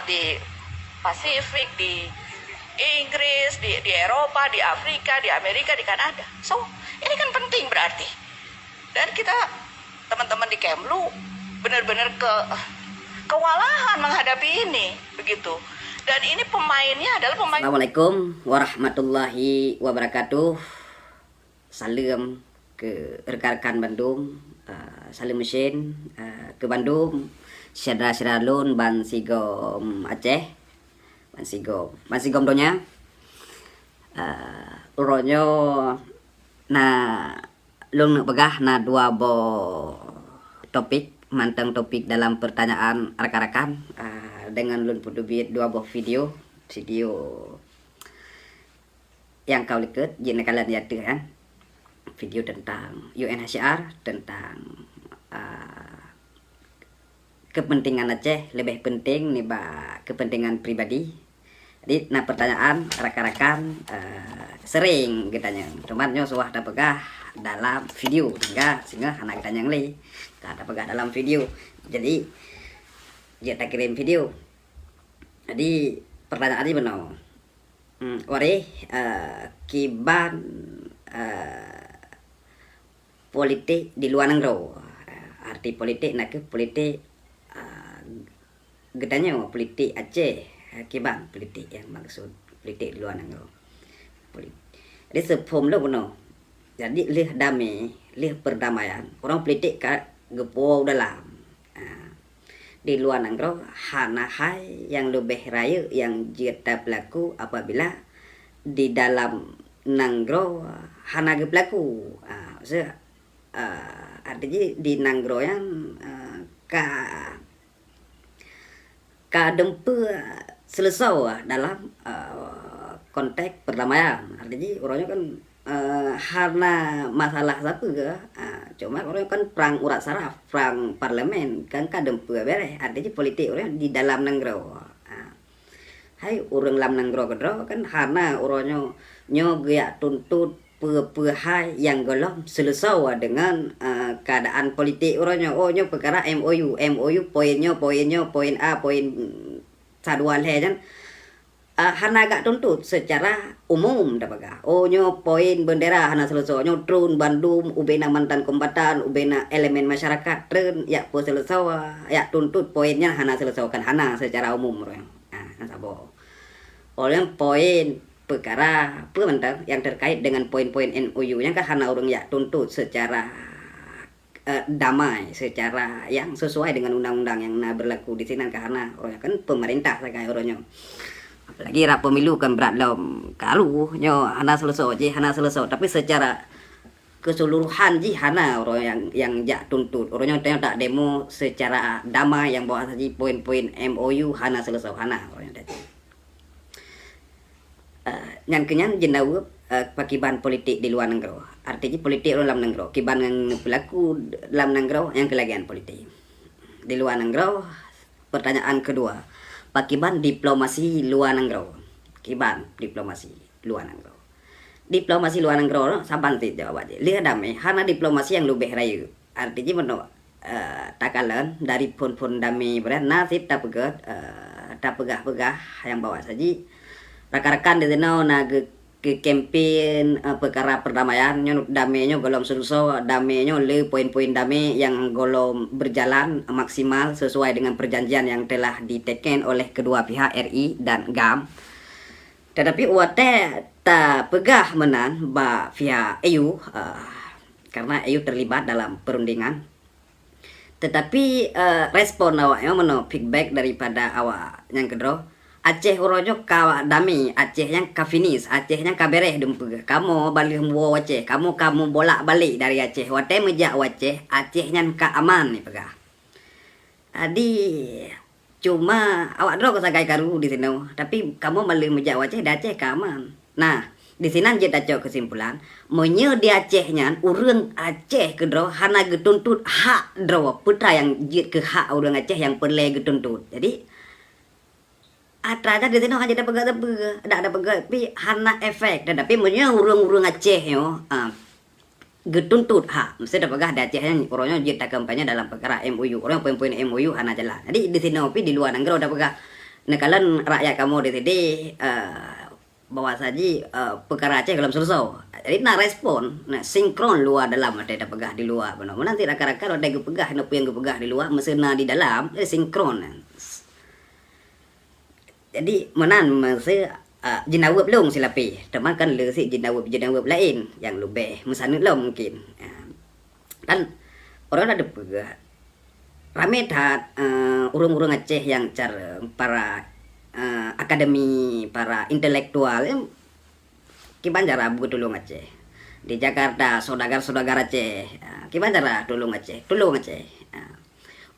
di Pasifik, di Inggris, di Eropa, di Afrika, di Amerika, di Kanada. So, ini kan penting berarti. Dan kita, teman-teman di Kemlu, benar-benar kewalahan menghadapi ini, begitu. Dan ini pemainnya adalah pemain. Assalamualaikum warahmatullahi wabarakatuh. Salam ke rekan-rekan Bandung, salam mesin ke Bandung. Syadra lun ban sigom Aceh, ban sigom donya. Uronyo na lun begah na dua bo topik mantang topik dalam pertanyaan rekan-rekan dengan lun pudubit dua buah video yang kau lihat jika kalian lihat kan video tentang UNHCR tentang kepentingan Aceh lebih penting nih kepentingan pribadi. Jadi nah pertanyaan rekan-rekan sering kitanya cuman nyo suah ada pegah dalam video sehingga anak kita yang lain ada pegah dalam video, jadi dia tak kirim video. Jadi pertanyaan ini benar kiban politik di luar negeri, arti politik nak ke politik gedanya politik Aceh, kiban politik yang maksud politik di luar negeri. Jadi sepom lo benar. Jadi lih damai, lih perdamaian. Orang politik gepo dalam di luar negeri hana hai yang lebih raya yang jita pelaku apabila di dalam negeri hana ge pelaku. Artinya di negeri yang ka dempe selesai dalam konteks perdamaian. Artinya orangnya kan karena masalah satu ke cuma orang kan perang urat saraf, perang parlemen kan kadang beres. Artinya politik orang di dalam negeri. Hai orang dalam negeri kedua kan karena orangnya gaya tuntut hai yang golong selesai dengan keadaan politik orangnya. Nyo perkara MOU poin A poin saduan kan hana agak tuntut secara umum dapat nyo poin bendera hana selesai nyo trun Bandung ubena mantan kombatan ubena elemen masyarakat tren ya po selesai ya tuntut poinnya hana selesaikan hana secara umum orang sabo oleh poin perkara yang terkait dengan poin-poin MOU nya kan hana orang ya tuntut secara damai secara yang sesuai dengan undang-undang yang berlaku di sini karena orangnya kan pemerintah kayak orangnya. Apalagi rak pemilu kan berat dalam kalu nyo hana selesai tapi secara keseluruhan hana orang yang jak tuntut orangnya tak demo secara damai yang bawa saja poin-poin MOU hana selesai hana orangnya yang kenyan jenau pakiban politik di luar negeri, artinya politik dalam negeri kiban yang berlaku dalam negeri yang kelagian politik di luar negeri. Pertanyaan kedua, pakiban diplomasi luar negeri, kiban diplomasi luar negeri. Diplomasi luar negeri saban ti jawab aja. Lihat damai, hana diplomasi yang lebih rayu. Artinya menurut takalan dari pun damai berat nasib tak pegah yang bawa saja. Rekan-rekan di sana ke campaign perkara perdamaian damainya golong selesai damainya le poin-poin damai yang golong berjalan maksimal sesuai dengan perjanjian yang telah diteken oleh kedua pihak RI dan GAM. Tetapi wate tak pegah menan pihak EU karena EU terlibat dalam perundingan. Tetapi respon awaknya feedback daripada awak yang kedua Aceh orojo kawa dami, Aceh yang kafinis, Aceh yang kabereh dempega. Kamu balik membawa Aceh, kamu bolak balik dari Aceh. Wate mejak Aceh yang ka aman nih pegah. Adi cuma awak dro kesagai karu di sini, tapi kamu balik mejak Aceh, Aceh ka aman. Nah, di sini kita cok kesimpulan, menye di Acehnya urang Aceh kedro hana getuntut hak dro putra yang jit ke hak urang Aceh yang perle getuntut. Jadi atraja di sini hanya ada pegat tapi hana efek dan tapi punya urung Aceh yo getuntut hak mesti ada pegah Aceh yang orangnya jita kampanye dalam perkara MOU orang poin-poin MOU hana jalan. Jadi di sini di luar negeri ada pegah nekalan rakyat kamu di sini bawa saja perkara Aceh belum selesai. Jadi nak respon, nak sinkron luar dalam ada pegah di luar. Benar nanti rakan-rakan ada yang pegah, nak yang pegah di luar, mesena di dalam, jadi sinkron. Jadi menan masa jenawab long silapi. Teman kan le si jenawab lain yang lebih mesanut lah mungkin. Kan orang ada pegah. Ramai tak urung-urung Aceh yang cara para akademi, para intelektual kiban cara tolong Aceh. Di Jakarta saudagar Aceh kiban cara tolong Aceh.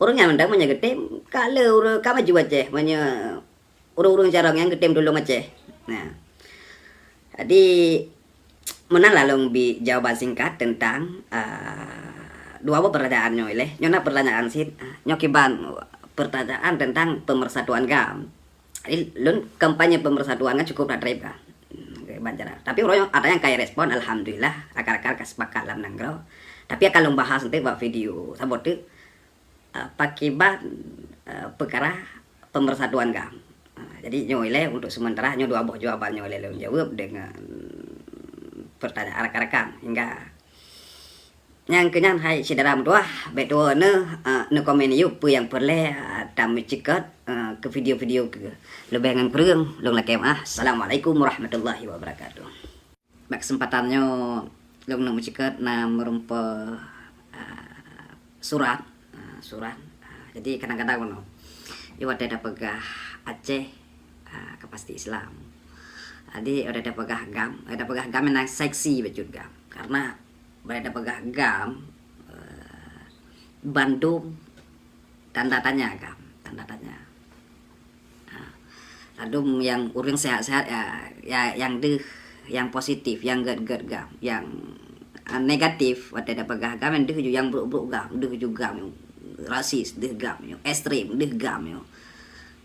Orang yang mendang gede kalau kama juga Aceh urung-urung jarang yang gede tolong Aceh. Nah, jadi menang lalong bi jawaban singkat tentang dua pertanyaan nyoy nyona pertanyaan sih nyokiban pertanyaan tentang pemersatuan GAM. Lun kampanye pemersatuan kan cukup radrib kan. Banjara. Tapi orang ada yang kayak respon alhamdulillah akar-akar kesepakat dalam nanggro. Tapi kalau bahas nanti buat video sabot tu pakai perkara pemersatuan GAM. Jadi nyoleh untuk sementara dua buah jawaban nyoleh jawab dengan pertanyaan rekan-rekan hingga yang kenyan hai saudara tua betul ne komen yuk pu yang perle tamu cikat ke video-video ke lebih dengan perang long lakem assalamualaikum warahmatullahi wabarakatuh. Kesempatannya long nemu cikat na merumpa surat jadi kadang-kadang no iwa ada pegah Aceh kapasti Islam. Jadi ada pegah GAM yang seksi betul GAM karena berada pegah GAM Bandung tanda tanya GAM tanda tanya. Lalu yang urang sehat-sehat ya yang yang positif yang gerd GAM yang negatif ada pegah GAM yang buruk GAM juga GAM rasis GAM ekstrim GAM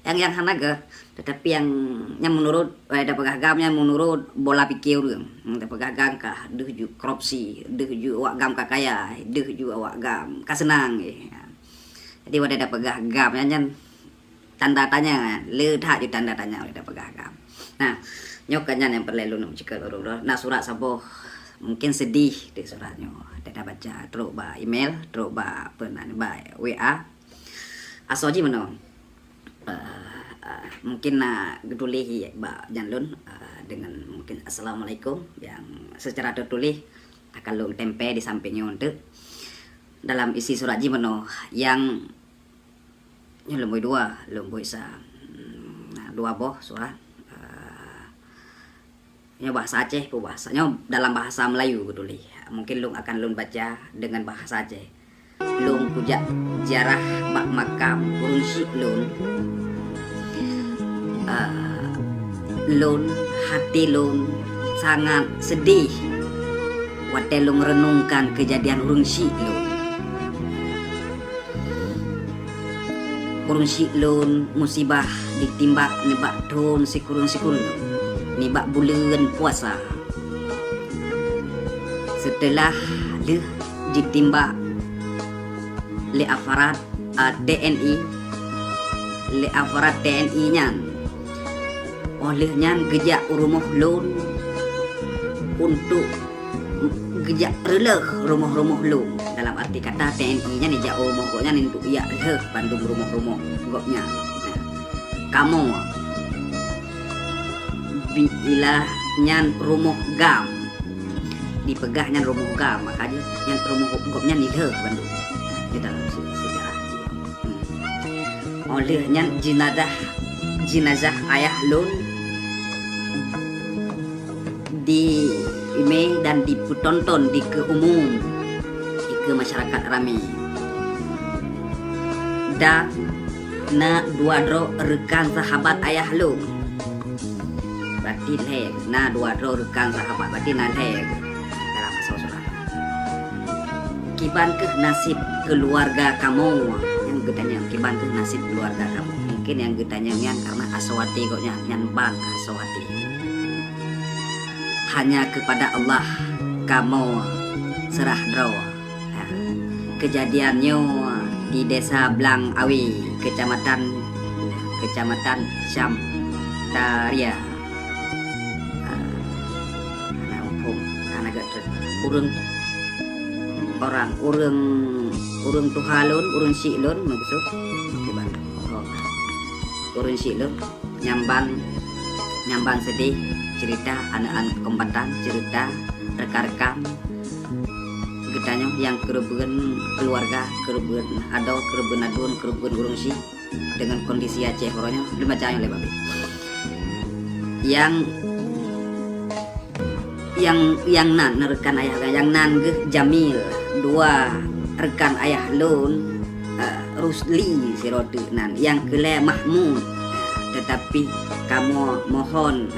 yang hanaga tetapi yang menurut ada pegah GAM yang menurut bola pikir orang ada pegah GAM kah ju korupsi ju awak GAM kaya ju awak GAM kasenang jadi ada pegah GAM yang tanda tanya le tak ju tanda tanya ada pegah GAM. Nah nyokannya yang perlu lu cikal orang nah surat saboh mungkin sedih di suratnya ada baca terus ba email terus ba WA asoji menong mungkin tulis Mbak Janlun dengan mungkin assalamualaikum yang secara tertulis akan lu tempe di sampingnya untuk dalam isi surat jimeno yang lemboi dua lemboi dua boh surat bahasa Aceh bahasanya dalam bahasa Melayu tulis mungkin lu akan lu baca dengan bahasa Aceh lung kujak jarah bak makam urung syik lun hati lun sangat sedih waktu lun merenungkan kejadian urung syik lun musibah ditimbak nibak tahun sikurun nibak bulan puasa setelah ditimbak le aparat TNI le aparat TNI nyan olehnya gejak rumah lun untuk gejak releh rumah-rumah lun dalam arti kata TNI nya nijak rumah goknya untuk ya releh Bandung rumah-rumah goknya kamu bila nyan rumah GAM dipegahnya rumah GAM makanya yang rumah goknya nileh Bandung di dalam sejarah olehnya jenazah ayah lun di email dan ditonton di ke umum di ke masyarakat ramai dan na dua dro rekan sahabat ayah lu berarti leg na dua dro rekan sahabat berarti na leg dalam surat kiban ke nasib keluarga kamu yang gedanya kiban ke nasib keluarga kamu mungkin yang gedanya yang karena aswati kok nyan ban aswati hanya kepada Allah kamu serah draw. Kejadiannya di desa Blang Awi, kecamatan Kecamatan Samtaria. Lampung, agak urang urang tuhalun, urang silun maksud. Urang silun nyamban sedih cerita anak-anak kombatan, cerita rekan-rekan getanya yang kerubuhan keluarga, kerubuhan ado, kerubuhan adun, kerubuhan urang si dengan kondisi Aceh orangnya lima cahaya oleh babi. Yang nan rekan ayah yang nan Jamil, dua rekan ayah lun Rusli Sirodu nan, yang kele Mahmud. Tetapi kamu mohon,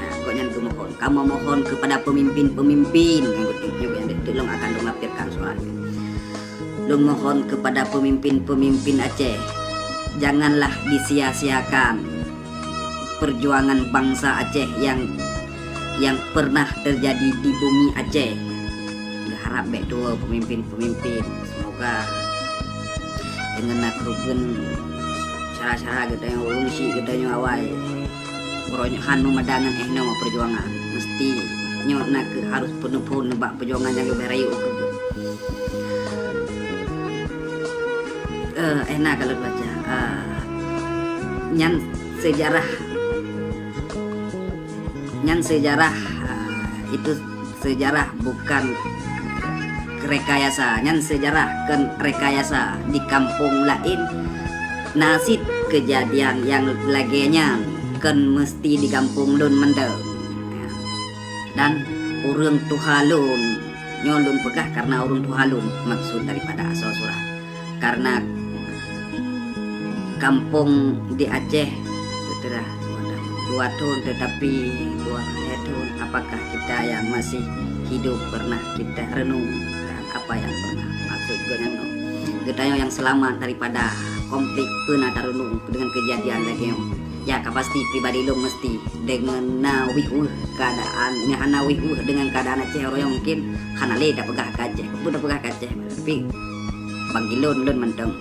kamu mohon kepada pemimpin-pemimpin yang tolong akan mengapirkan soalnya. Lu mohon kepada pemimpin-pemimpin Aceh, janganlah disia-siakan perjuangan bangsa Aceh yang pernah terjadi di bumi Aceh. Harap dua pemimpin-pemimpin semoga dengan nakruben cara-cara gedanya ulusi gedanya awal poronya hanu madangan nama perjuangan mesti nyona ke harus penuh nebak perjuangan yang lebih rayu enak kalau baca nyan sejarah itu sejarah bukan rekayasa, nyan sejarah kan rekayasa di kampung lain nasib kejadian yang laginya kan mesti di kampung lun mendeng dan urang tuhalun nyolun pegah karena urang tuhalun maksud daripada asal surat karena kampung di Aceh sudah 2 tahun tetapi 2 tahun apakah kita yang masih hidup pernah kita renung dan apa yang pernah maksud getanya yang selamat daripada konflik pernah renung dengan kejadian lagi ya pasti pribadi lo mesti dengan keadaan dengan keadaan Aceh orang mungkin karena le dah pegah Aceh udah pegah Aceh tapi bagi lon menteng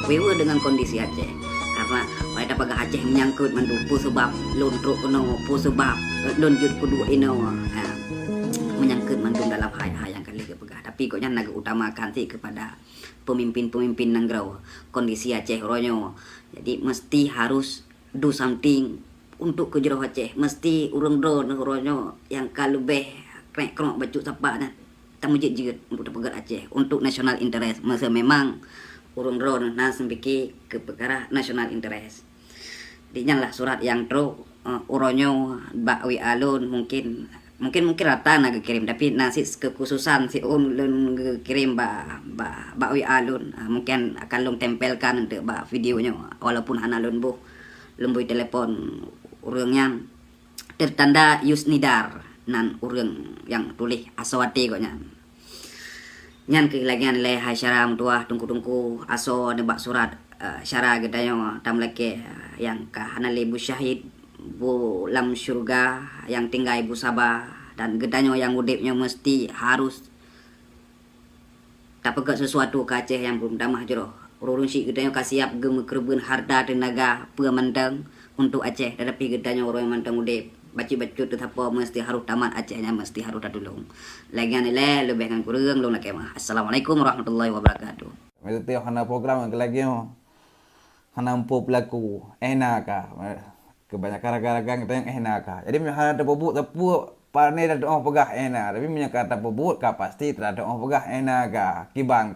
dengan kondisi Aceh karena mereka pegah Aceh menyangkut mendupu sebab lon truk kuno pu sebab lon jud kedua ino menyangkut mandung dalam hal yang kali pegah tapi koknya naga utamakan sih kepada pemimpin-pemimpin Nangrau kondisi Aceh ronyo jadi mesti harus do something untuk kejerah Aceh mesti urang drone ronyo yang kalubeh krek-krok baju sapa nah tamujit jeut untuk pegat Aceh untuk national interest masa memang urang drone nah sembiki ke perkara national interest dinyalah surat yang tro uronyo bakwi alun mungkin rata naga kirim tapi nasi kekhususan si lun kirim bakwi alun mungkin akan lung tempelkan untuk videonya walaupun hana lun lembui telepon urangnya tertanda Yusnidar nan urang yang tulis aswati koknya nyan kehilangan le hai syaram tua tungku aso nebak surat syara gedanya tam leke yang kahana ibu syahid bu lam syurga yang tinggal ibu Sabah dan gedanya yang udipnya mesti harus tak pegat sesuatu ke Aceh yang belum damah jeroh urung si gedanya kasiap gem kerbun harta tenaga pemandang untuk Aceh tetapi gedanya orang yang mandang udip baca-baca tetap mesti harus tamat Acehnya mesti harus datulung lagian le lebih kan kurang lu nak kemah. Assalamualaikum warahmatullahi wabarakatuh. Itu hana program yang lagi hana empu pelaku enak kebanyakan raga-raga kita yang enak jadi hana ada bubuk tepu parne dah doa pegah enak tapi minyak kata bubuk pasti tak doa pegah enak kibang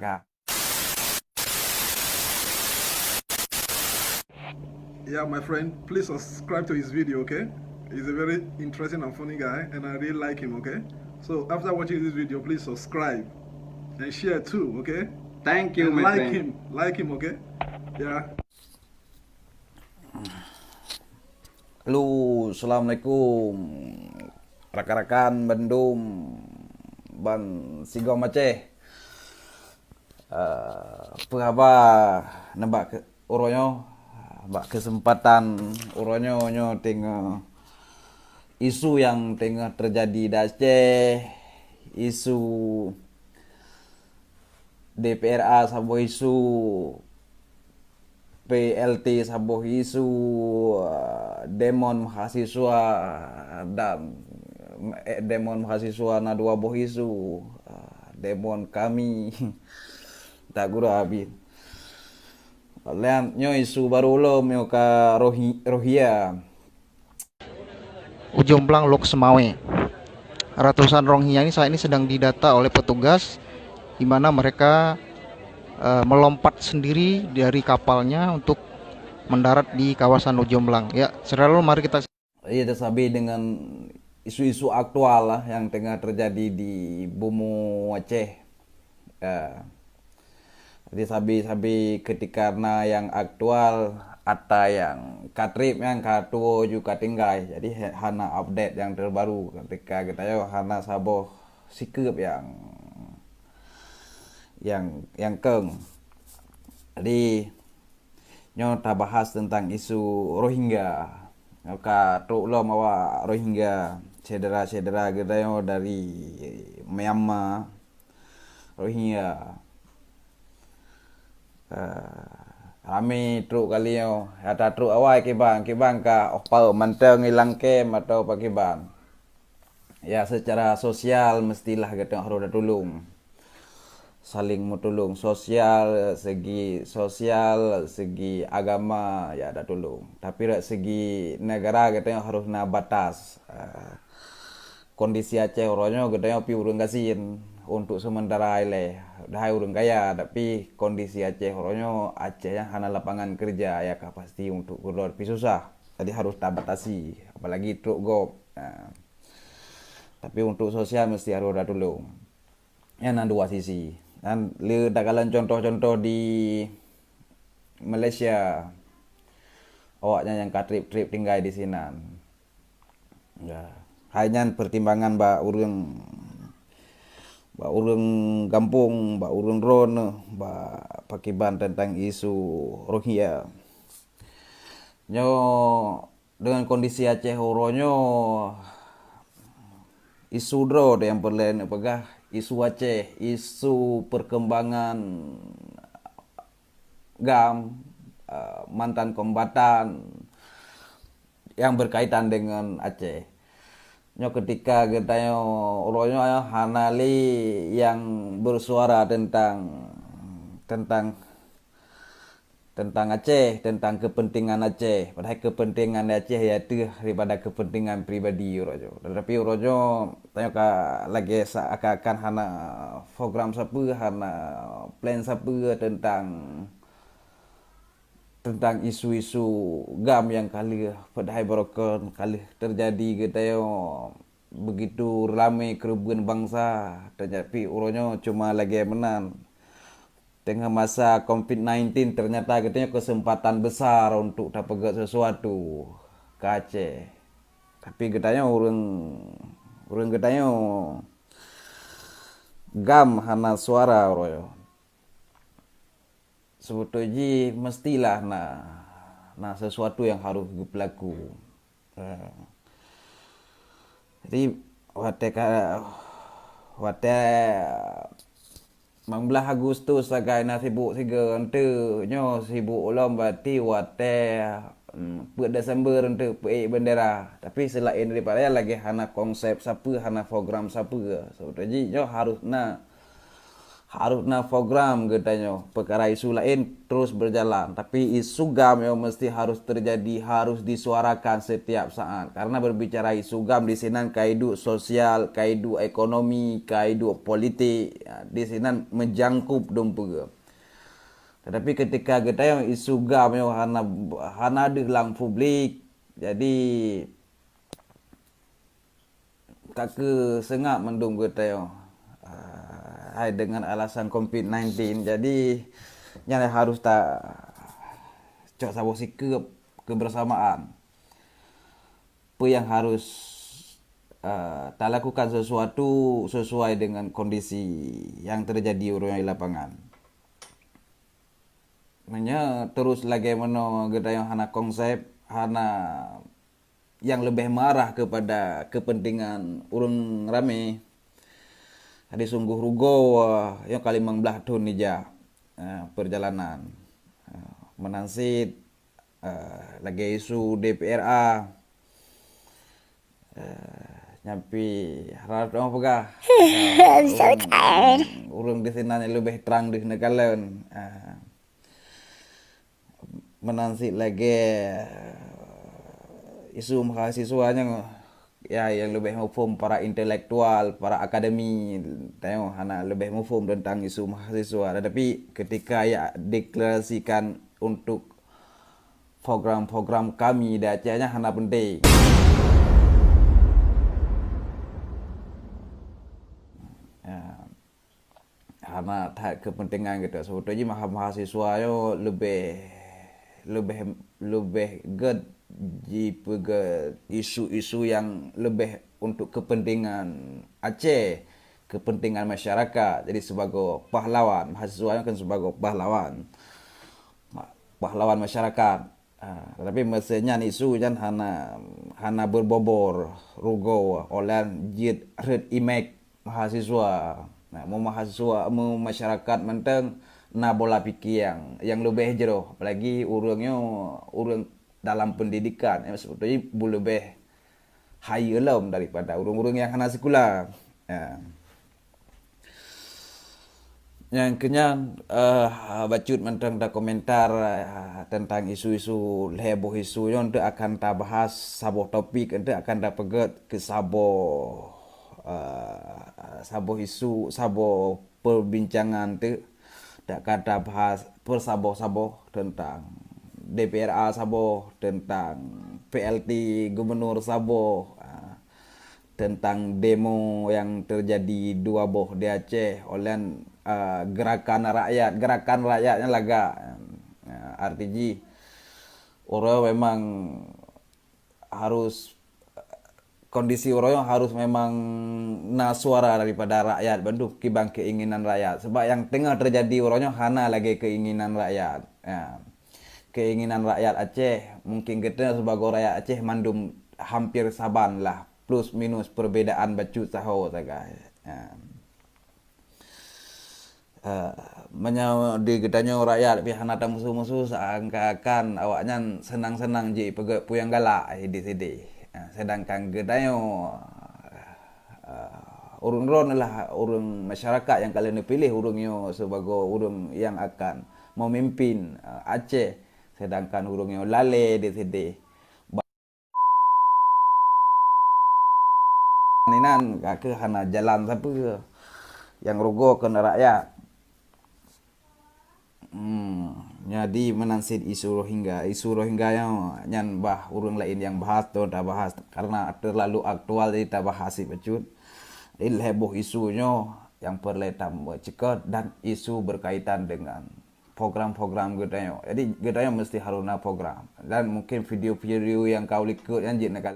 Yeah, my friend, please subscribe to his video, okay? He's a very interesting and funny guy, and I really like him, okay? So after watching this video, please subscribe and share too, okay? Thank you, and my friend. like him, okay? Yeah. Halo, assalamualaikum rakan-rakan Bandung Ban Sigom Aceh. Apa khabar nampak ke uronyo bak kesempatan uronyo tengah isu yang tengah terjadi di Aceh, isu DPRA sama isu PLT sabuh isu demon mahasiswa dan demon mahasiswa na dua buah isu demon kami tak gura habis. Lihat nyo isu baru lo myo ka Rohingya. Ujomblang Lok Semawe. Ratusan Rohingya ini saat ini sedang didata oleh petugas, di mana mereka melompat sendiri dari kapalnya untuk mendarat di kawasan Ujomblang. Ya, selalu mari kita. Iya, tersabi dengan isu-isu aktual lah yang tengah terjadi di Bumi Aceh. Jadi sabi ketika yang aktual atau yang katrip yang katuo juga tinggal. Jadi hana update yang terbaru ketika kita yo hana saboh sikap yang keng. Jadi nyo ta bahas tentang isu Rohingya. Ka truk lo mawa Rohingya cedera kita yo dari Myanmar Rohingya. Rame truk kali yo, ada truk awal kibang ka opal manteng ilang kem atau pakibang. Ya secara sosial mestilah kita harus tolong. Saling mentolong sosial, segi agama ya ada tolong. Tapi dari segi negara kita harus na batas. Kondisi Aceh orangnya kita pi urang kasin untuk sementara ile dah urang kaya tapi kondisi Aceh orangnya Aceh yang hana lapangan kerja ya pasti untuk keluar pi susah. Jadi harus tabatasi apalagi truk gop. Tapi untuk sosial mesti harus ada tolong. Yang dua sisi. Dan dagalan contoh-contoh di Malaysia awaknya yang trip tinggal di sini. Ya, hanya pertimbangan urang kampung, urang ron, pakiban tentang isu Rohingya. Nyo dengan kondisi Aceh oronyo isu dro yang perlahan pegah isu Aceh, isu perkembangan mantan kombatan yang berkaitan dengan Aceh. Nyo ketika kita oronyo hanali yang bersuara tentang Aceh, tentang kepentingan Aceh. Padahal kepentingan Aceh yaitu daripada kepentingan pribadi rojo. Tetapi rojo tanya ka lagi akan hana program siapa, hana plan siapa tentang isu-isu yang kali padahal barokon kali terjadi kita begitu ramai kerubuhan bangsa. Tapi rojo cuma lagi menan. Tengah masa COVID-19 ternyata katanya kesempatan besar untuk dapat sesuatu ke Aceh. Tapi katanya orang katanya hana suara royo. Sebetulnya mestilah na sesuatu yang harus berlaku. Jadi wate 16 Agustus sagai na sibuk siga ente nyo sibuk ulam berarti wate Desember ente bendera. Tapi selain daripada lagi hana konsep siapa, hana program siapa. So jadi nyo harus na program katanya perkara isu lain terus berjalan, tapi isu gam yang mesti harus terjadi, harus disuarakan setiap saat. Karena berbicara isu gam di sini kaidu sosial, kaidu ekonomi, kaidu politik, di sini menjangkup dompet. Tetapi ketika kita yang isu gam yang hana di dalam publik, jadi kakek sengak mendung kita yang dengan alasan COVID-19. Jadi yang harus tak cok sabo sikap kebersamaan. Apa yang harus tak lakukan sesuatu sesuai dengan kondisi yang terjadi orang di lapangan. Maknanya terus lagi mana kita yang hana konsep, hana yang lebih marah kepada kepentingan orang ramai. Ada sungguh rugo yang kali 15 tahun nija perjalanan. menansit lagi isu DPRA nyampi harap orang pegah urang di sini lebih terang di negalen menansit lagi isu mahasiswanya ya yang lebih mufum para intelektual, para akademi tengok hana lebih mufum tentang isu mahasiswa, tetapi ketika ya deklarasikan untuk program-program kami dah acahnya hana penting. Hana tak kepentingan gitu. Sebetulnya mahasiswa yo lebih ged isu-isu yang lebih untuk kepentingan Aceh, kepentingan masyarakat. Jadi sebagai pahlawan, mahasiswa kan sebagai pahlawan masyarakat. Tapi mestinya isu kan hana berbobor rugo oleh jid red image mahasiswa. Mau mahasiswa, mau masyarakat menteng na bola pikir yang lebih jero, apalagi urang dalam pendidikan sebetulnya lebih high alam daripada urang-urang yang hana sekolah. Yang kenyan bacut mentang da komentar tentang isu-isu heboh isu yang akan ta bahas sabo topik ente akan da peget ke sabo isu sabo perbincangan tu dak kata bahas persabo-sabo tentang DPRA Sabah, tentang PLT Gubernur Sabah, tentang demo yang terjadi 2 boh di Aceh oleh gerakan rakyatnya laga. Artinya orang memang harus kondisi orang harus memang suara daripada rakyat bentuk kibang keinginan rakyat, sebab yang tengah terjadi orangnya hana lagi keinginan rakyat. Keinginan rakyat Aceh mungkin kita sebagai rakyat Aceh mandum hampir saban lah, plus minus perbedaan bacut saho saja. Di gedanya rakyat pihak nata musuh-musuh seakan-akan awaknya senang-senang je pegak puyang galak di sini. Sedangkan gedanya urang-urang lah urang masyarakat yang kalian pilih urangnya sebagai urang yang akan memimpin Aceh, sedangkan urangnya lale di sini. Ninan ke hana jalan siapa yang rugo kena rakyat. Jadi menansit isu Rohingya yang nyan bah urang lain yang bahas tu dah bahas karena terlalu aktual jadi tak bahas bacut. Ini heboh isunya yang perletam cekot dan isu berkaitan dengan program-program gedanya. Jadi gedanya mesti haruna program dan mungkin video-video yang kau likut yang jin nak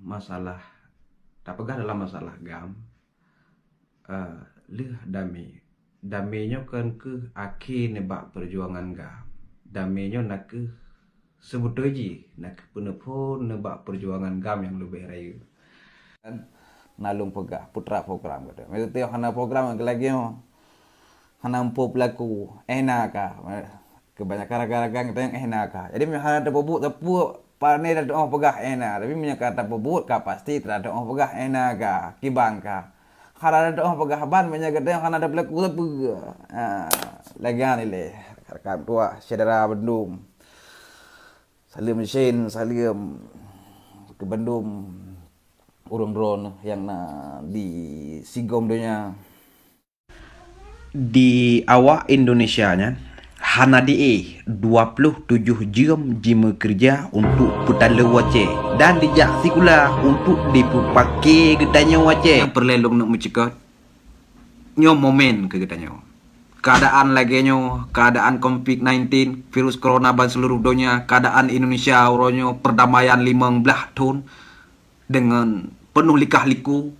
masalah tak pegah dalam masalah gam leh damainya kan ke akhir nebak perjuangan gam damainya nak ke sebetulnya nak ke penepun nebak perjuangan gam yang lebih raya kan nalung pegah putra program kata mesti tengok hana program lagi hana empu pelaku enak kebanyakan ragang kita yang enak jadi hana ada bubuk tepu parne dah doa pegah enak tapi punya kata bubuk ka pasti terada doa pegah enak kibang ka kalau ada doa pegah ban punya kata yang hana ada pelaku tepu lagian ile rakam tua saudara Bandung salim mesin salim ke Bandung urang drone yang di Sigom dunia di awak Indonesianya hana di 27 jam jima kerja untuk putala Aceh dan dijak sikula untuk dipakai gedanya Aceh yang perlelong nak mencekot nyo momen ke gedanya keadaan laginya keadaan COVID-19 virus corona ban seluruh dunia keadaan Indonesia orangnya perdamaian 15 tahun dengan penuh likah liku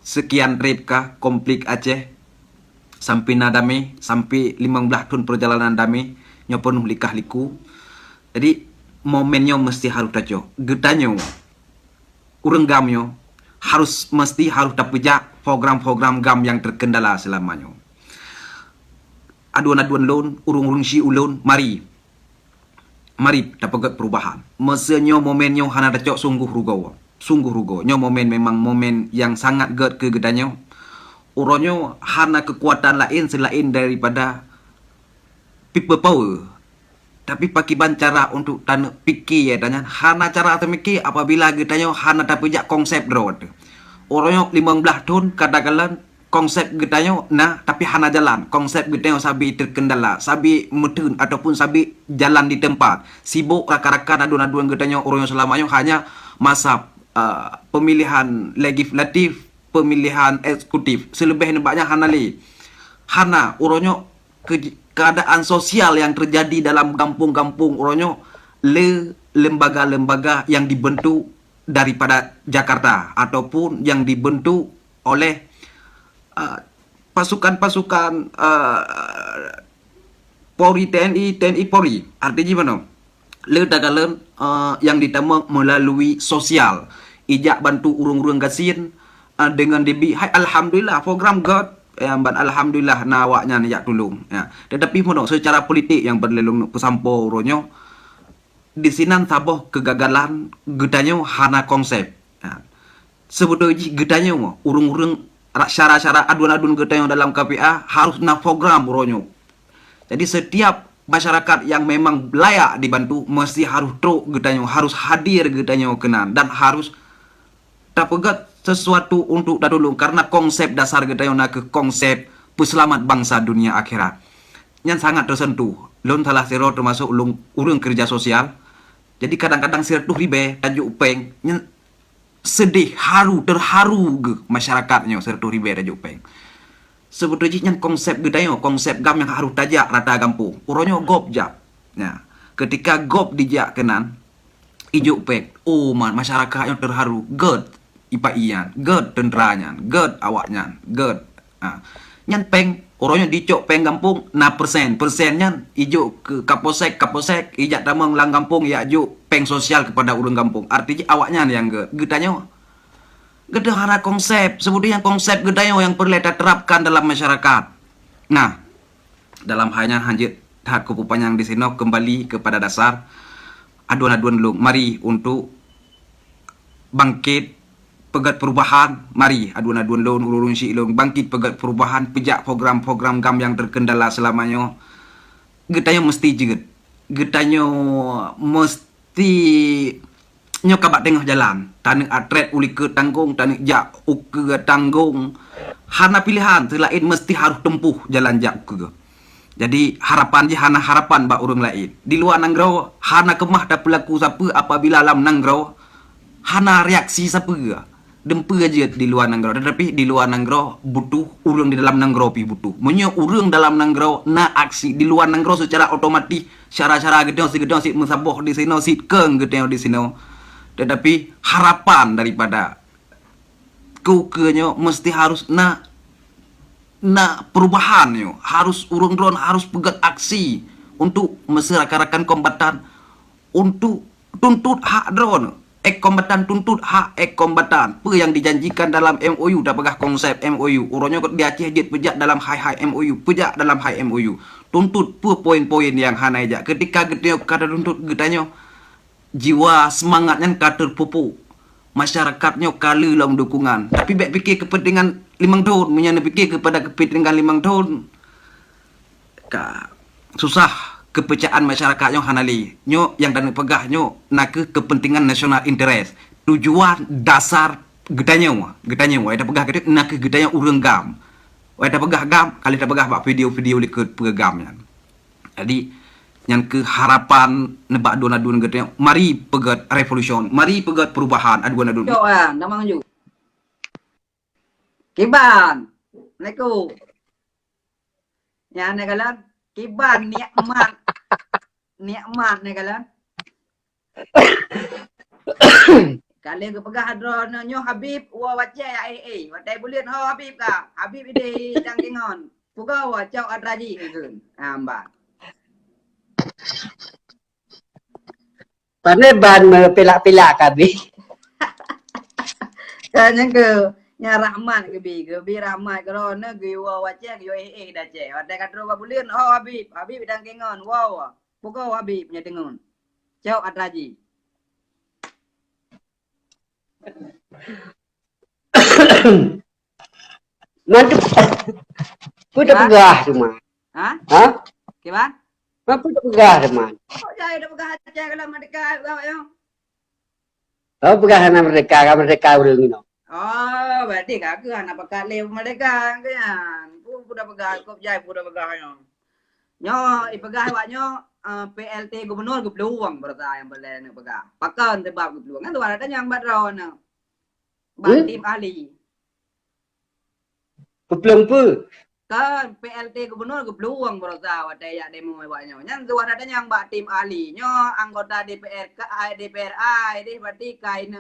sekian repkah konflik Aceh sampai nadame sampai 15 tahun perjalanan damai nyo penuh likah liku. Jadi momennya mesti harus tajo gedanya urang gamnya harus mesti harus dapejak program-program gam yang terkendala selamanya. aduan-aduan lon, urung-urung si ulun, mari dapat perubahan. Mesenyo momenyo hana dacok sungguh rugo. Nyo momen memang momen yang sangat ke gedanyo. Uronyo hana kekuatan lain selain daripada people power. Tapi pakiban cara untuk tanah fikir ya tanya. Hana cara temiki apabila gedanyo hana dapat jak konsep drone. Uronyo 15 tahun kadang-kadang konsep gedanyo nah tapi hana jalan. Konsep gedanyo sabi terkendala, sabi metun ataupun sabi jalan di tempat. Sibuk rakan-rakan aduan-aduan gedanyo uronyo selamanya hanya masa pemilihan legislatif, pemilihan eksekutif. Selebihnya banyak hana uronyo keadaan sosial yang terjadi dalam kampung-kampung uronyo lembaga-lembaga yang dibentuk daripada Jakarta ataupun yang dibentuk oleh pasukan-pasukan Polri, TNI Polri. Artinya mana? Ledagalan yang ditemukan melalui sosial. Ijak bantu urung-urung gasin dengan debi. Hai alhamdulillah program God alhamdulillah nawaknya ni jak tolong. Ya. Tetapi mana secara politik yang berlelung pesampo ronyo di sinan saboh kegagalan gedanyo hana konsep. Ya. Sebetulnya gedanyo urung-urung syarat-syarat aduan-aduan gedanyo dalam KPA harus na program ronyo. Jadi setiap masyarakat yang memang layak dibantu mesti harus truk gedanyo, harus hadir gedanyo kenan dan harus dapat sesuatu untuk datulung karena konsep dasar gedanyo nak ke konsep peselamat bangsa dunia akhirat. Yang sangat tersentuh. Lon salah siro termasuk urung kerja sosial. Jadi kadang-kadang sirtuh ribe tajuk upeng sedih, terharu ke masyarakatnya sirtuh ribe tajuk upeng. Sebetulnya konsep gedanyo, konsep gam yang harus tajak rata kampung. Uronyo gop jak. Nah, ketika gop dijak kenan, ijo pek. Oh man, masyarakatnya terharu. God ipaian, God tenteranya, God awaknya, God. Nah, nyan peng, uronyo dicok peng kampung, na persennya ijo ke kaposek, ijak damang lang kampung, ya jo peng sosial kepada urang kampung. Artinya awaknya yang God. Gedanyo gedahana konsep, sebetulnya konsep gedayo yang perlu kita terapkan dalam masyarakat. Nah, dalam halnya hanjit hak kupupanyang di sini kembali kepada dasar aduan-aduan lu. Mari untuk bangkit pegat perubahan. Mari aduan-aduan lu urun si lu bangkit pegat perubahan, pejak program-program gam yang terkendala selamanya. Gedayo mesti jeget. Gedayo mesti nyo kabak tengah jalan tanah atret uli ke tanggung tanah jak uke tanggung hana pilihan selain mesti harus tempuh jalan jak uke. Jadi harapan je hana harapan bak urang lain di luar nanggro hana kemah dah pelaku siapa apabila alam nanggro hana reaksi siapa dempe aja di luar nanggro. Tetapi di luar nanggro butuh urang di dalam nanggro pi butuh menyo urang dalam nanggro na aksi di luar nanggro secara otomatis cara-cara gedong si mensaboh di sini si keng gedong di sini. Tetapi harapan daripada keukenyo mesti harus na perubahan yo, harus urung drone harus pegat aksi untuk masyarakat kombatan untuk tuntut hak drone. Kombatan tuntut hak kombatan. Apa yang dijanjikan dalam MOU dah pegah konsep MOU. Uronyo dia Aceh jet pejak dalam high MOU, pejak dalam high MOU. Tuntut apa poin-poin yang hana ejak. Ketika gedenya kata tuntut gedanyo jiwa semangatnya kata terpupuk. Masyarakatnya kala dalam dukungan. Tapi baik fikir kepentingan 5 tahun. Menyana fikir kepada kepentingan 5 tahun. Susah kepercayaan masyarakatnya hanali. Nyo yang dan pegahnya nak kepentingan nasional interest. Tujuan dasar gedanya. Ada pegah gedanya nak gedanya urang gam. Ada pegah gam. Kali ada pegah bak video-video liket pegamnya. Jadi yang ke harapan nebak aduan-aduan gedenya. Mari pegat revolution. Mari pegat perubahan aduan-aduan. Yo namang ju. Kiban. Assalamualaikum. Ya negalan kiban nikmat negalan. Kali ke pegah drone nyo Habib wa wace wadai bulian ho Habib ka. Habib ide jangkingon. Puga wa cau adraji keun. Amba. Pane ban pelak-pelak kabi. Kanya ke Nya Rahman ke bi Rahman kerana ge wa wace ge dah ce. Ada kat ro babulian oh Habib bidang kengon. Wow. Pokok Habib punya dengon. Cau atraji. Mantap. Puta pegah cuma. Ha? Hah? Kiban? Puta pegah teman. Oh jaya dah pegah aja kalau mereka yo. Oh pegah sana mereka urang ini. Oh, berarti kakak anak pekat lew mereka kan. Udah pegah kop jaya udah pegah yo. Nyo ipegah waknyo PLT gubernur ke peluang berta yang boleh nak pegah. Pakan tebab ke peluang. Kan tu ada yang badron. Tim ahli. Pepelang pu. Kan PLT gubernur ke peluang berta wate ya demo waknyo. Nyan tu ada yang bak tim ahli. Nyo anggota DPRA ini berarti kain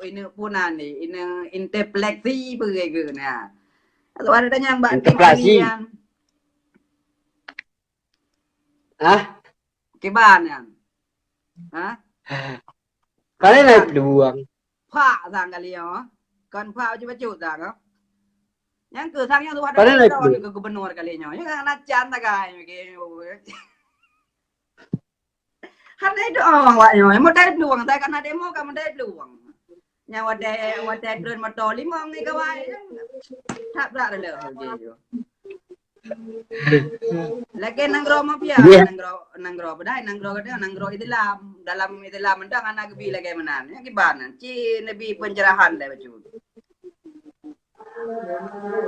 ini punan ni. Ini interpelasi begitu nah. Tu ada yang bak tim ahli yang Ah, kiban yang. Ha? kalian naik peluang. Pak sang kali yo. Kon pak cuba cut sang yo. Yang ke sang yang tu ada Padahal orang ke gubernur kali nyo. Yang anak can tak kai begitu. Hana itu orang wak nyo. Mau dari peluang saya kan demo kamu dari peluang. Yang wade drone motor 5 ni kawai. Tak berat dah begitu. Lagi nanggro mafia, nanggro bedai, nanggro Islam dalam mendang anak gebi lagi menan. Yang gimana? Ci nabi pencerahan dah bacu.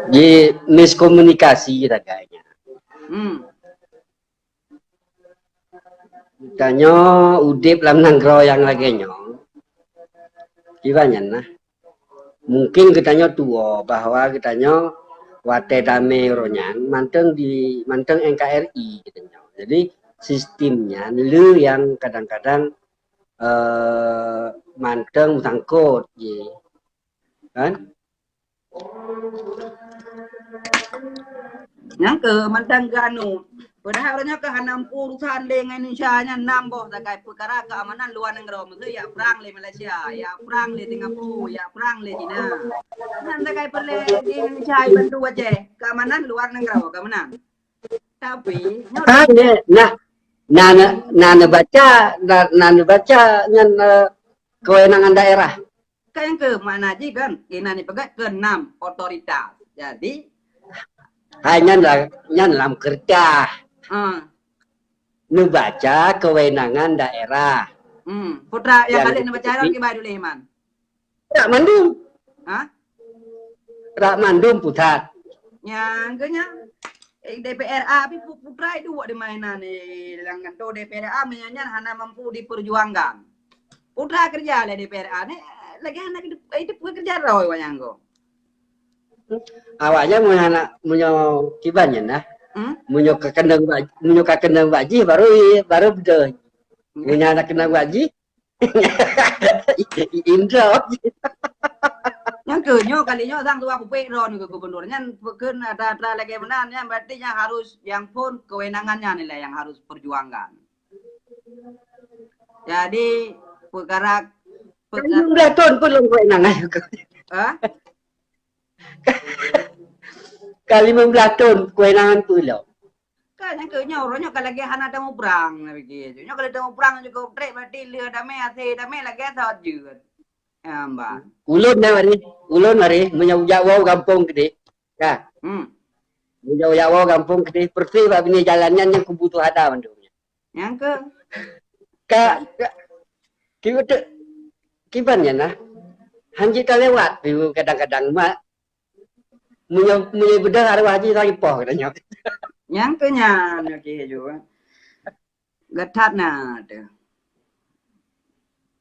Di miskomunikasi kita kayaknya. Tanya udip lam nanggro yang lagi nyo. Gimana nah? Mungkin kitanya tua bahwa kitanya wate dame ronyan manteng NKRI kitanya. Jadi sistemnya lu yang kadang-kadang manteng sangkut ye. Kan? Yang ke manteng ganu. Padahal orangnya ke hanam urusan dengan Indonesia nya namboh terkait perkara keamanan luar negara. Maksudnya ya perang le Malaysia, ya perang le Singapura, ya perang le China. Nanti terkait perle di Indonesia bantu aja keamanan luar negara keamanan. Tapi Nah baca nyan kewenangan daerah. Kayak ke mana aja kan? Ini nih pegat ke 6 otoritas. Jadi hanya lam kerja. Nu baca kewenangan daerah. Putra yang kalian baca orang ke dulu Iman. Rak mandum. Hah? Rak mandum putat. Yang kenya DPRA tapi putra itu buat di mainan nih. Dengan tu DPRA menyanyian hanya mampu diperjuangkan. Putra kerja lah DPRA nih. Lagi anak itu kerja roy wayang go. Awaknya punya kibannya nah. Punya kekendang baji baru beda. Punya anak kendang baji. Indra. Yang kenyo kalinya sang tua pupek ron ke gubernurnya bukan ada lagi menannya berarti harus yang pun kewenangannya nilai yang harus perjuangkan. Jadi perkara tahun pun belum kewenangan juga. Kali 15 tahun kewenangan pulau. Kan yang kenyo orangnya kalau lagi hana temu perang begitu. Nyo kalau temu perang juga trek berarti lia damai ase damai lagi saat juga. Mbak. Ulun mari menyawau kampung gede. Ya. Menyawau kampung gede persi bab ini jalannya yang kebutuhan ada mandumnya. Yang ke kibannya nah. Hanji tak lewat kadang-kadang mak Mui bedah arwah haji lagi poh katanya. Yang kenya okay, juga. Gatat na tu.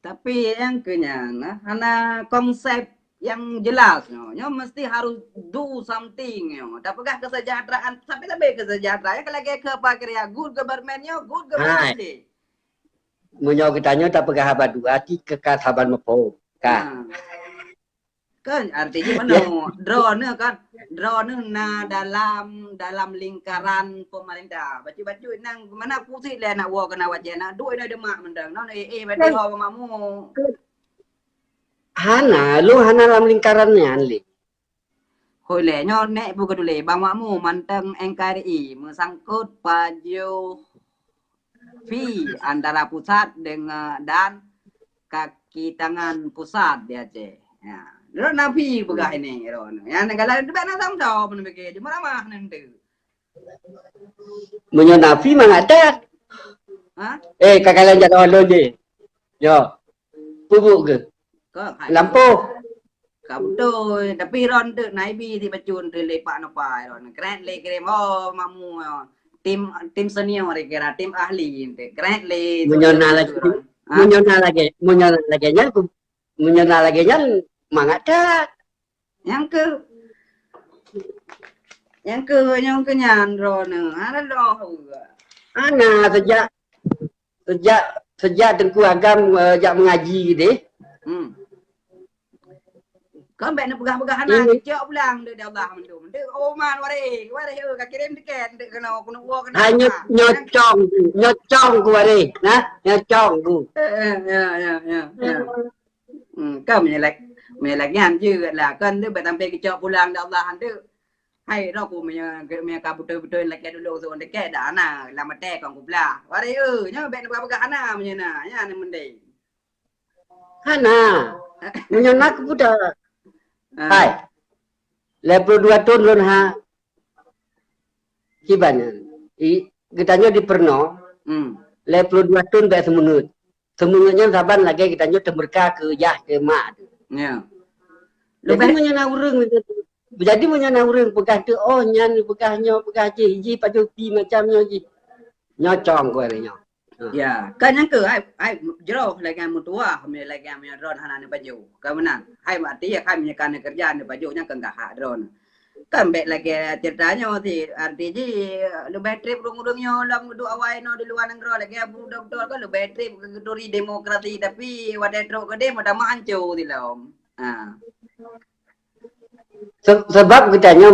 Tapi yang kenya nah, hana konsep yang jelas nyo mesti harus do something nyo. Dapatlah kesejahteraan sampai kesejahteraan kalau ke pakria good government nyo good government. Munyo kitanya tak pegah haba dua ti kekat haban mepo. Ka. Kan artinya mana drone kan drone na dalam lingkaran pemerintah bacu nang mana pusing le nak wo kena wajana duit na demak mendang no berarti ho mamu hana dalam lingkarannya li hồi lẽ nyo nẹ bu kedule bang makmu manteng NKRI mesangkut paju fee antara pusat dengan dan kaki tangan pusat di Aceh. Ya. Ron nabi begah ini ron. Ya negara debat na sam do men bege di mana nanti. Menyonafi mengata. Ha? Kakalan jatuh lo je. Yo. Bubuk ke? Có phải Lampu. Kamu tuh, tapi ron tuh naibi di bacun tuh lepak nopai ron. Keren le keren oh mamu tim senior kira tim ahli ente. Keren le. Menyona lagi. Menyona lagi nya mangata. Yang ke nyan ron. Ada loh. Ana sejak Tengku Agam jak mengaji deh. Có bạn nó pegah-pegah anak kecok pulang dia Allah mendum. Dia oman wari kaki rem deket kena kena uang kena. Hanya nyocong ku wari, nah nyocong ku. Ya. Có mình ngan chứ là cân dia betampe kecok pulang dia Allah dia. Hai đó ku punya betul-betul lagi dulu tu deket dah anak lama tek kong ku pula. Wari nya bạn nó pegah anak punya nah, nya ni mending. Hana, menyonak budak. Hai, level 2 tahun lon ha. Kibanya, kitanya di perno. Level 2 tahun baik semungut. Semungutnya saban lagi kitanya temerka ke yah ke mak. Ya. Jadi menyana urang jadi menyana urang pegah tu oh nyan pegah ji pajuki macamnya ji. Nyocong ko nya. Ya, kan yang ke ai jero lagi mutua kami lagi kami ron hanan baju. Kemudian ai mati ya kami kan kerjaan bajunya ke enggak ron. Kan bet lagi ceritanya thì artinya lebih trip urung-urungnya lam du awai no di luar negara lagi budak kan lebih trip gedori demokrasi tapi wadah tro gede ada mancu di dalam. Sebab kitanya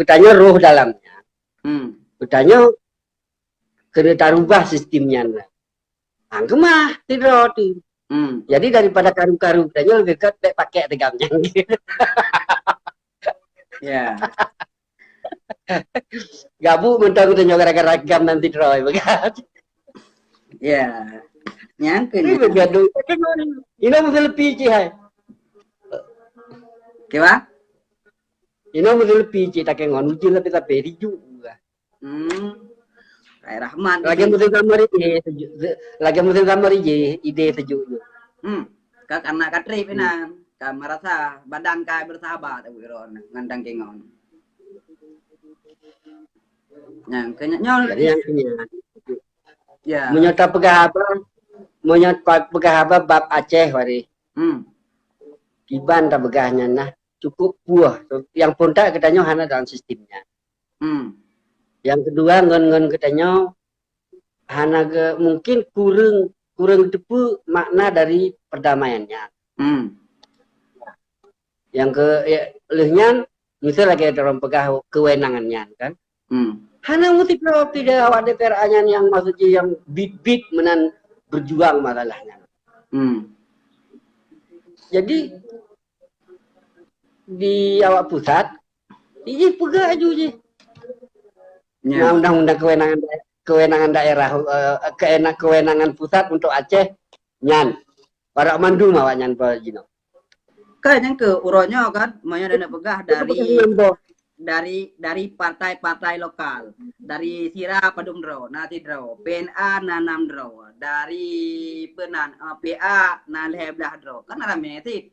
kitanya roh dalamnya. Kitanya kena tarubah sistemnya. Angkemah tidak tu. Jadi daripada karu-karu kitanya lebih dekat pakai tegamnya. Ya. Gabu mentang kitanya gara-gara gam nanti droy begat. Ya. Nyangke. Ini begadu. Ini mesti lebih je hai. Kewa? Ini mesti lebih je tak ngon uji lebih tak beri juga. Kayak Rahman. Lagi mesti kamar ide sejuk. Kak anak katrip ina. Ka merasa badan kai bersahabat aku ron ngandang kengon. Yang kenyol. Jadi yang punya. Ya. Menyata pegah apa bab Aceh wari. Kiban tak begahnya nah cukup buah. Yang pontak katanya hana dalam sistemnya. Yang kedua ngon katanya hana mungkin kurang tepu makna dari perdamaiannya. Yang lehnya misal lagi ada orang pegah kewenangannya kan. Hana mesti tidak awak DPR yang maksudnya yang bit menan berjuang masalahnya. Jadi di awak pusat ini pegah aja je. Nah, undang-undang kewenangan daerah kewenangan pusat untuk Aceh nyan. Para mandu awak nyan pa jino. Kan yang ke uronya kan maya dana pegah dari partai-partai lokal. Dari Sira Padumdro, Natidro, PNA Nanamdro, dari Penan PA Nalheblah Dro. Kan rame sih.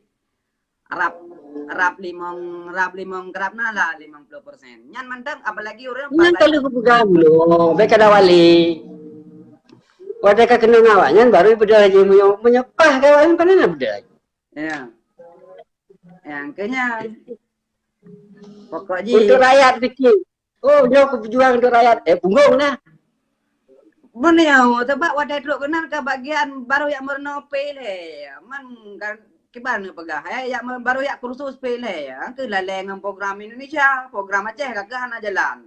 Rap limong kerap nala 50%. Nyan mandang apalagi orang nyan kalau kepegang lo, beka dawali. Wadah kena ngawak nyan baru beda lagi menyepah kawan panen beda. Ya. Yang kenya pokoknya untuk rakyat fikir. Oh, yo berjuang untuk rakyat. Punggung nah. Benar, sebab wadah dulu kenal ke bagian baru yang mernopel man kiban pegah yang baru yang kursus pele ya ke laleng program Indonesia program Aceh kagak hana jalan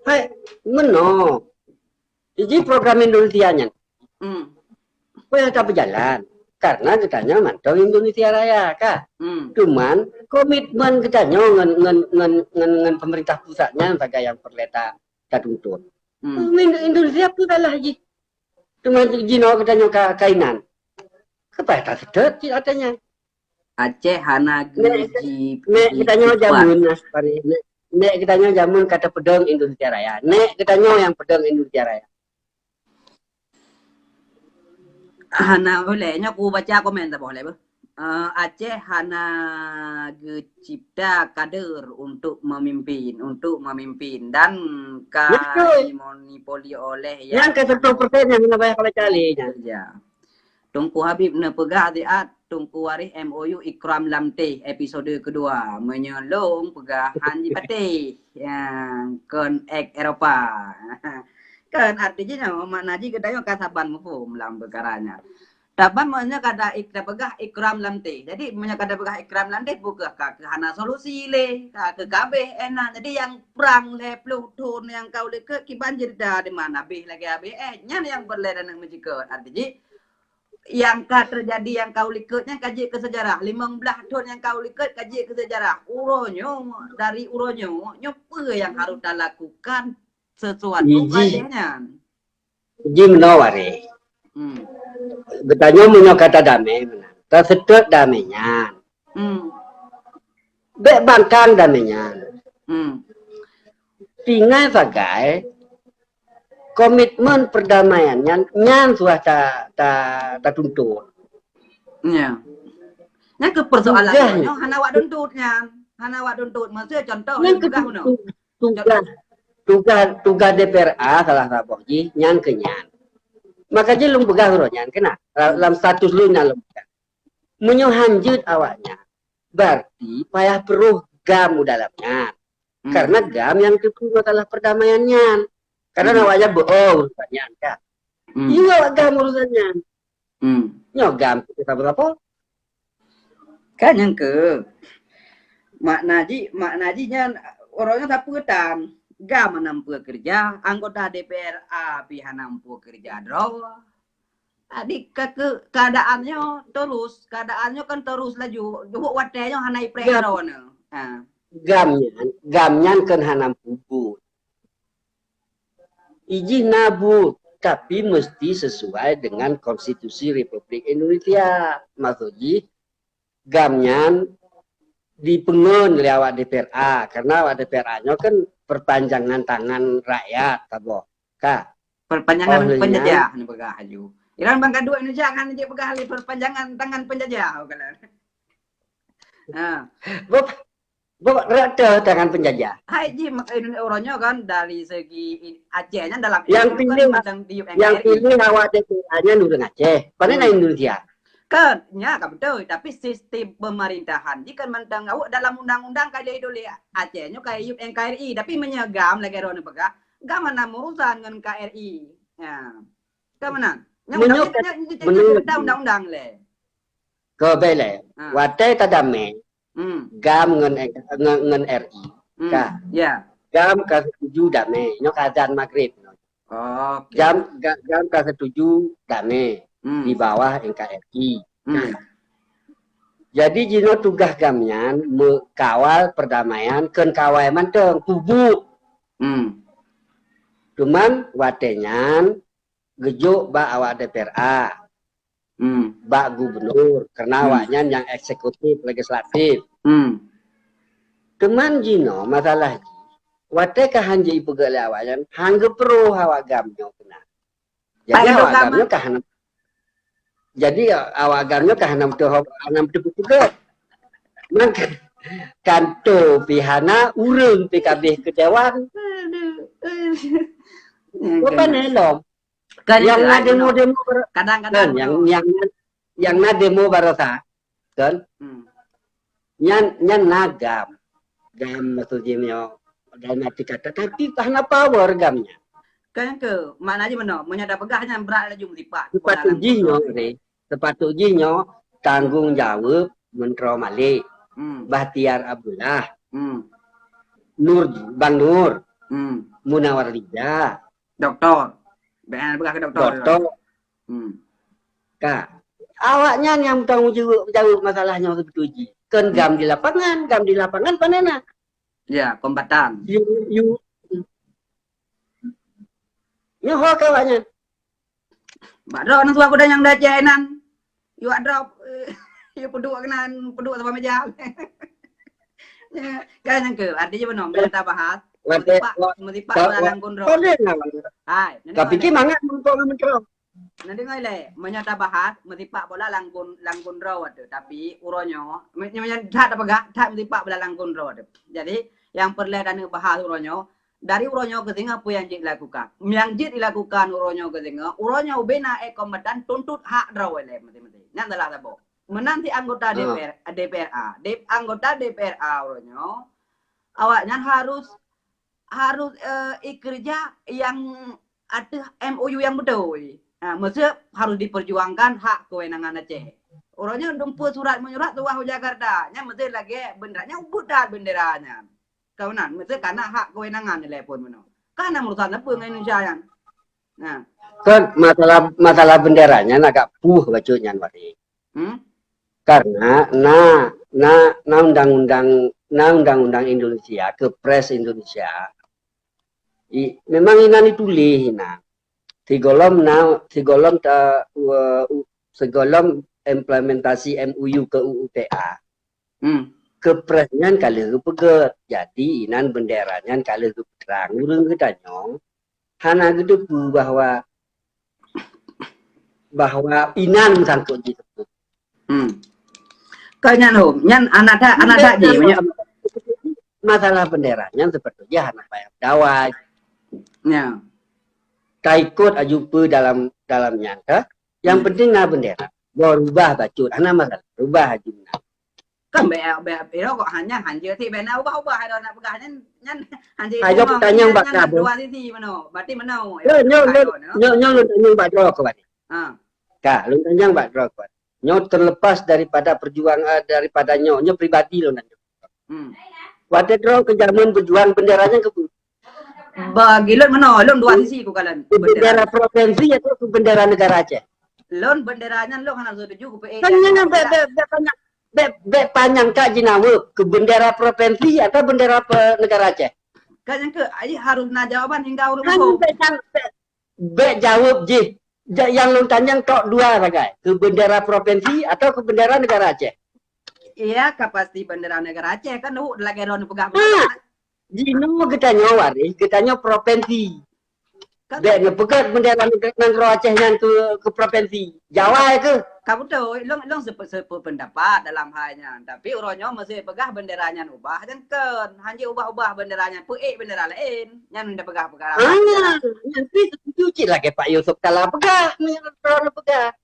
hai meno ini program Indonesia nya oh tak berjalan karena kitanya mantau Indonesia Raya kah. Cuman komitmen kitanya ngen pemerintah pusatnya sebagai yang perleta tuntut. Indonesia pun lah ji. Cuma jino kitanya kainan. Kepada sedot katanya. Aceh hana geji Nek kitanya jamun nas pari. Nek kitanya jamun kata pedang Indonesia Raya. Nek kitanya yang pedang Indonesia Raya. hana bolehnya aku baca komen tak boleh Aceh hana cipta kader untuk memimpin dan dimonopoli oleh Yang ke 100% yang nak bayar kalau calinya. ya. Tungku Habib na pegah diat tungku waris MOU Ikram Lamte episode kedua menyelong pegahan di pati yang kon Eropa. Kan artinya makna ji kedai kasaban mufum lam perkaranya. Dapat maknanya kada pegah Ikram Lamte. Jadi makna kada pegah Ikram Lamte buka ke hana solusi le ke kabeh enak. Jadi yang perang le plutun yang kau le ke kiban jerda di mana beh lagi abe nya yang berledan yang menjikut artinya yang terjadi yang kau likutnya kaji ke sejarah 15 tahun yang kau likut kaji ke sejarah dari uronyo nyope yang harus dilakukan sesuatu kayaknya Jim nawari betanya punya kata damai tak sedot damainya bek bangkang damainya tinggal sebagai komitmen perdamaiannya nyan suah ta tuntut. Ya. Nya ke persoalannya hana wak tuntutnya. Hana wak tuntut maksudnya contoh tugas DPRA salah satu ji nyan kenyan. Makanya lu begah ro nyan kena dalam status lu nyan lu. Menyo hanjut awaknya. Berarti payah peruh gam dalamnya. Karena gam yang kedua adalah perdamaiannya. Karena nawanya bohong urusannya kan. Iya gam urusannya. Nyogam kita berapa? Kan yang ke maknajinya orangnya tak petan. Gam menampu kerja, anggota DPRA pihak nampu kerja draw. Tadi keadaannya keadaannya kan terus laju. Jumuk watenya hanai preharona. Gamnya kan hanam puput. Izin nabu, tapi mesti sesuai dengan Konstitusi Republik Indonesia. Maksudnya, gamnya dipengen oleh awak DPRA, karena awak DPRA-nya kan perpanjangan tangan rakyat, tabo. Kak. Perpanjangan penjajah nih pegah aju. Iran bangka dua Indonesia kan dia pegah perpanjangan tangan penjajah kan. Nah. Bapak rata tangan penjajah. Hai ji Indonesia orangnya kan dari segi Acehnya dalam yang pilih awak DPRA-nya nurung Aceh. Mana Indonesia? Kan, ya kan betul. Tapi sistem pemerintahan jika mentang dalam undang-undang kayak itu Acehnya kayak NKRI, tapi menyegam lagi orang pegah. Gak mana urusan dengan KRI. Ya, ke mana? Yang undang-undang le. Kebele, watai tadame. Gam ngen RI. Ka. Ya. Gam ka setuju dame, nyo azan maghrib. Oke. Gam ka setuju dame di bawah NKRI. Jadi jino tugas gamnya kawal perdamaian ken kawai manteng tubuh. Cuman watenyan gejuk ba awak DPRA. Bak gubernur karena awaknya yang eksekutif legislatif. Teman jino masalah wate kahanji pegale awaknya hangge pro awak gamnya kena. Jadi awak gamnya kahanam. Jadi awak gamnya kahanam tu juga. Maka kanto pihana urung PKB ke dewan. Apa nelom? Kan yang na demo kadang-kadang yang na demo barasa kan nyan nagam maksudnya dan arti kata tapi karena power gamnya kan ke mana aja mana menyadap pegahnya berat laju melipat sepatutnya tanggung jawab Menteri Malik Bahtiar Abdullah Bang Nur Munawar Lija doktor. Benar pegah ke doktor. Kak, Awaknya yang tanggung jawab masalahnya sebetulnya. Kan gam di lapangan panena. Ya, kombatan. You nyoho kawaknya. Badro nang tua kuda yang dah cenan. You drop. You peduk sama meja. Kan yang ke artinya benar kita bahas. Mesti pak dalam kontrol. Hai. Tapi ki mangat untuk mentro. Nanti ngai le, menyata bahas, mesti pak bola langkun rawat tu. Tapi uronyo, menyata apa gak? Tak mesti pak bola langkun rawat. Jadi yang perlu dan bahas uronyo, dari uronyo ke singa apa yang jid lakukan. Yang jid dilakukan uronyo ke singa, uronyo bina kombatan tuntut hak rawat le mesti. Nanti lah tabo. Menanti anggota anggota DPRA uronyo, awaknya harus kerja yang ada MOU yang betul. Nah, maksudnya harus diperjuangkan hak kewenangan Aceh. Orangnya dumpu surat menyurat tuah Jakarta. Nya mesti lagi benderanya budak benderanya. Kawanan, mesti karena hak kewenangan nilai pun meno. Karena urusan apa dengan Indonesia yang. Nah, kan masalah benderanya agak bacanya wari. Karena undang-undang Indonesia, Kepres Indonesia. Memang ini ditulis segolom implementasi MOU ke UUTA. Kepresnya kali peget. Jadi inan benderanya kali terang. Urang ketanya hana gitu bahwa inan sangkut disebut. Kanya no, nyan anak je masalah benderanya sebetulnya hana payah dawai. Ya. Kaikut ajupe dalam nyangka. Yang penting bendera. Berubah bacut. Anak masalah. Rubah ajuna. Kan bea kok hanya ti bena ubah ada nak pegah nyan hanjir. Ayo tanya mbak Kabo. Dua sisi mano. Berarti mano. Nyo tanya mbak Dro ke bani. Kak, lu tanya mbak Dro ke bani. Nyo terlepas daripada perjuangan daripada nyo pribadi lo nanya. Waktu Dro ke zaman berjuang benderanya ke bagi lon mano, lon dua sisi ku kalan. Bendera provinsi atau bendera negara Aceh? Lon benderanya lon harus setuju ku PE. Tanya panjang kak jinawe ke bendera provinsi atau bendera negara Aceh? Kan yang ke harus na jawaban hingga urut kan jawab je. Yang lu tanya tok dua bagai. Ke bendera provinsi atau ke bendera negara Aceh? Iya, pasti bendera negara Aceh kan lu lagi ron pegang. Jino kita nyawari, kita provinsi. Dek ngepegat bendera negara Aceh yang ke provinsi. Jawa ke? Kamu tahu, long pendapat dalam halnya. Tapi uronyo masih pegah benderanya ubah dan kan hanya ubah benderanya, bendera lain yang udah pegah. Nanti cuci lagi Pak Yusuf kalah pegah, pegah.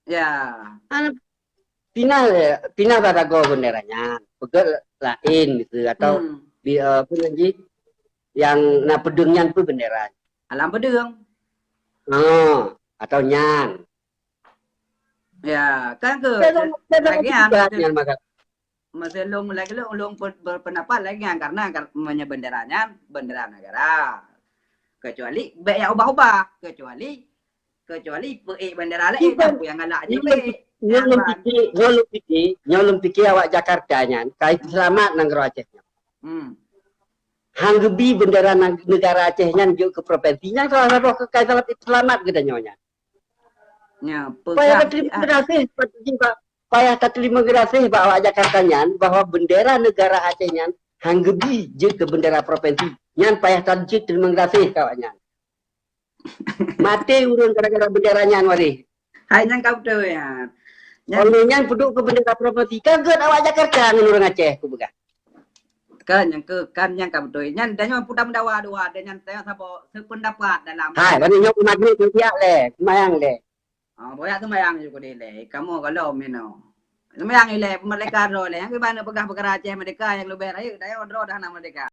Ya. Pinah pada go benderanya, pegat lain gitu atau apa lagi yang pedungnya itu bendera alam pedung atau nyan ya kan ke lagi masih long berpendapat lagi karena benderanya bendera negara kecuali ya ubah kecuali bendera lain yang galak aja nyolong pikir awak Jakarta nya kait selamat nang Aceh. Hanggebi bendera negara Aceh nya ke provinsinya salah satu kekaisaran selamat kita nyonya. Ya, payah terima kasih bahwa Jakarta nya bahwa bendera negara Aceh nya hanggebi je ke bendera provinsi. Nya payah terima kasih kawannya. Mati urun gara-gara benderanya wari. Hanya kau tahu ya. Nya duduk ke bendera provinsi kaget awak Jakarta nang Aceh ku buka. Kan yang kamu tuh nyan dan yang putar mendawa dua dan yang saya sabo sependapat dalam hai bani nyok maghrib tu tiak le mayang le boya tu mayang juga le kamu kalau meno mayang le mereka ro le yang ke mana pegah perkara Aceh mereka yang lebih raya dah odro dah nama mereka